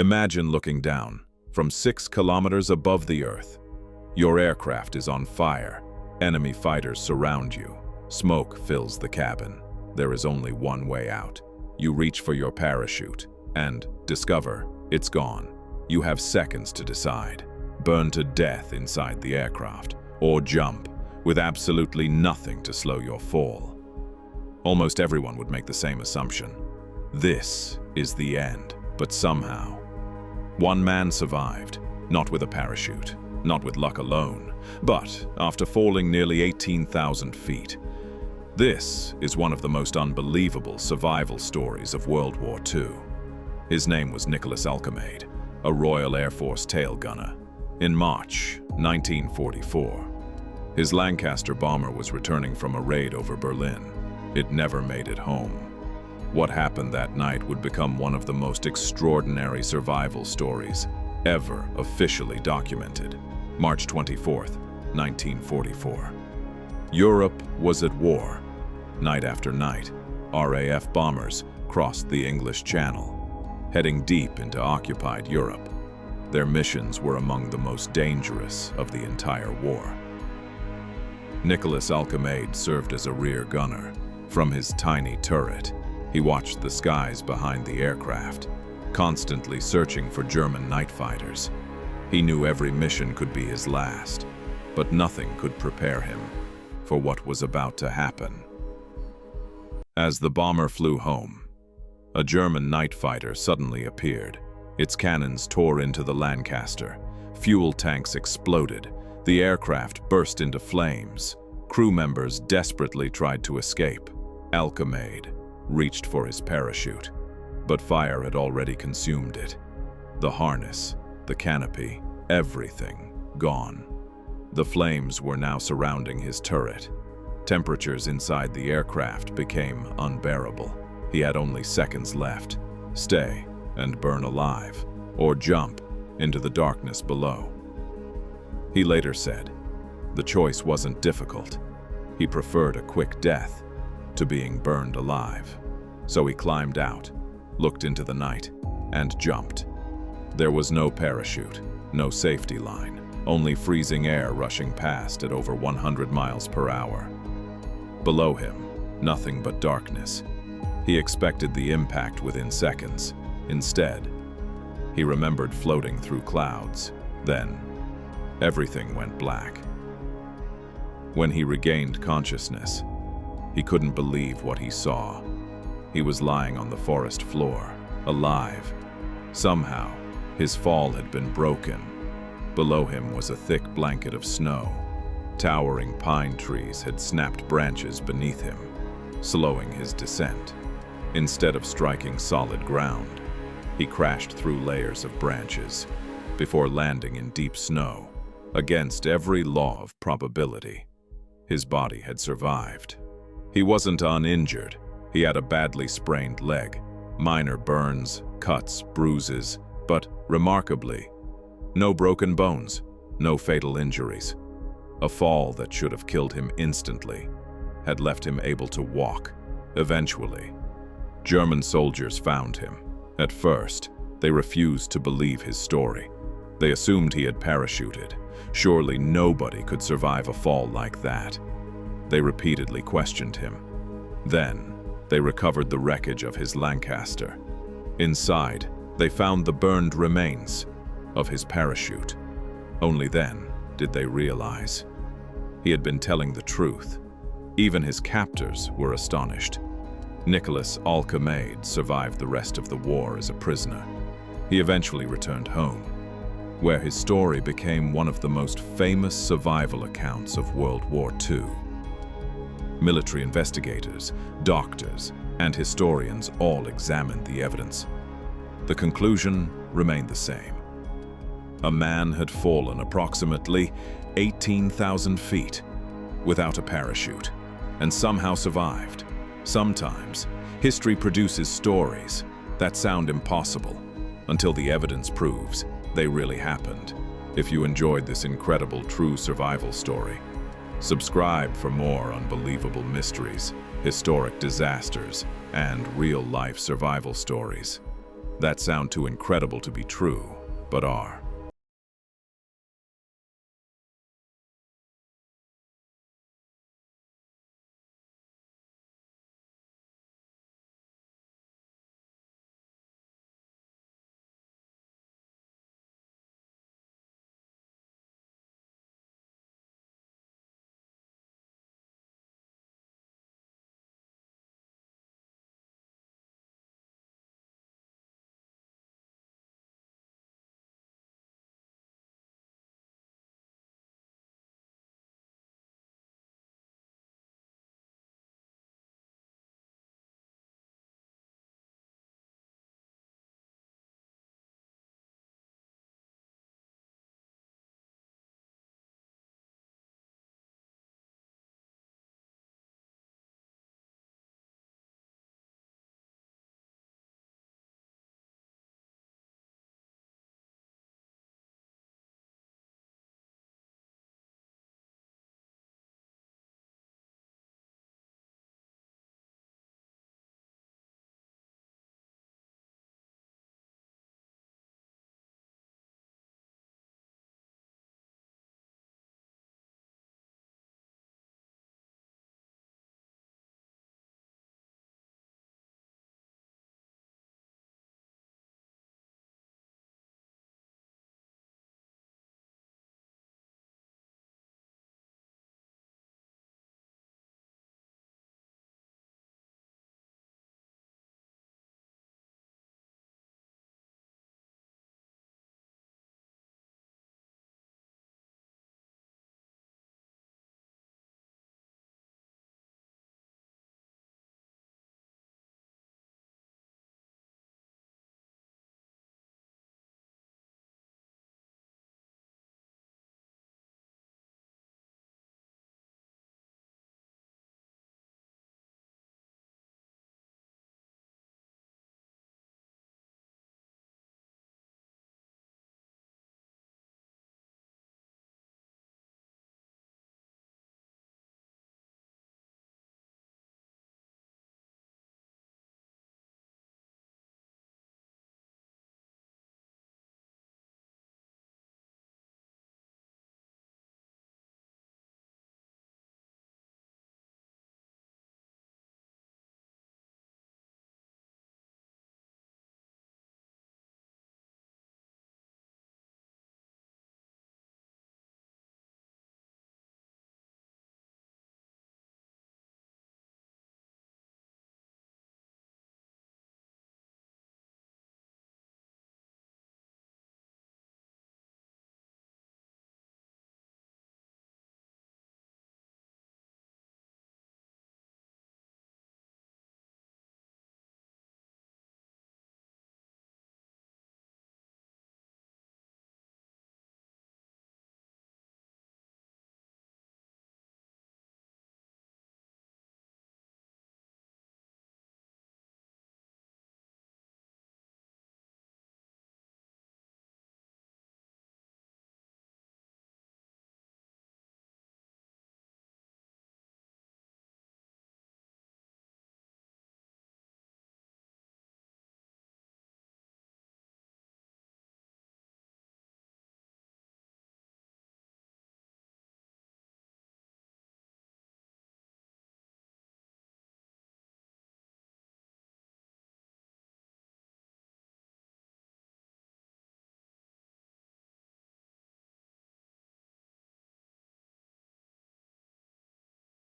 Imagine looking down from 6 kilometers above the earth. Your aircraft is on fire. Enemy fighters surround you. Smoke fills the cabin. There is only one way out. You reach for your parachute and discover it's gone. You have seconds to decide. Burn to death inside the aircraft or jump with absolutely nothing to slow your fall. Almost everyone would make the same assumption. This is the end, but somehow, one man survived, not with a parachute, not with luck alone, but after falling nearly 18,000 feet. This is one of the most unbelievable survival stories of World War II. His name was Nicholas Alkemade, a Royal Air Force tail gunner. In March 1944, his Lancaster bomber was returning from a raid over Berlin. It never made it home. What happened that night would become one of the most extraordinary survival stories ever officially documented. March 24th, 1944. Europe was at war. Night after night, RAF bombers crossed the English Channel, heading deep into occupied Europe. Their missions were among the most dangerous of the entire war. Nicholas Alkemade served as a rear gunner. From his tiny turret, he watched the skies behind the aircraft, constantly searching for German night fighters. He knew every mission could be his last, but nothing could prepare him for what was about to happen. As the bomber flew home, a German night fighter suddenly appeared. Its cannons tore into the Lancaster. Fuel tanks exploded. The aircraft burst into flames. Crew members desperately tried to escape. Alkemade reached for his parachute, but fire had already consumed it. The harness, the canopy, everything gone. The flames were now surrounding his turret. Temperatures inside the aircraft became unbearable. He had only seconds left. Stay and burn alive, or jump into the darkness below. He later said, the choice wasn't difficult. He preferred a quick death to being burned alive. So he climbed out, looked into the night, and jumped. There was no parachute, no safety line, only freezing air rushing past at over 100 miles per hour. Below him, nothing but darkness. He expected the impact within seconds. Instead, he remembered floating through clouds. Then, everything went black. When he regained consciousness, he couldn't believe what he saw. He was lying on the forest floor, alive. Somehow, his fall had been broken. Below him was a thick blanket of snow. Towering pine trees had snapped branches beneath him, slowing his descent. Instead of striking solid ground, he crashed through layers of branches before landing in deep snow. Against every law of probability, his body had survived. He wasn't uninjured. He had a badly sprained leg, minor burns, cuts, bruises, but remarkably, no broken bones, no fatal injuries. A fall that should have killed him instantly had left him able to walk. Eventually, German soldiers found him. At first, they refused to believe his story. They assumed he had parachuted. Surely nobody could survive a fall like that. They repeatedly questioned him. Then, they recovered the wreckage of his Lancaster. Inside, they found the burned remains of his parachute. Only then did they realize he had been telling the truth. Even his captors were astonished. Nicholas Alkemade survived the rest of the war as a prisoner. He eventually returned home, where his story became one of the most famous survival accounts of World War II. Military investigators, doctors, and historians all examined the evidence. The conclusion remained the same. A man had fallen approximately 18,000 feet without a parachute and somehow survived. Sometimes, history produces stories that sound impossible until the evidence proves they really happened. If you enjoyed this incredible true survival story, subscribe for more unbelievable mysteries, historic disasters, and real-life survival stories. that sound too incredible to be true, but are.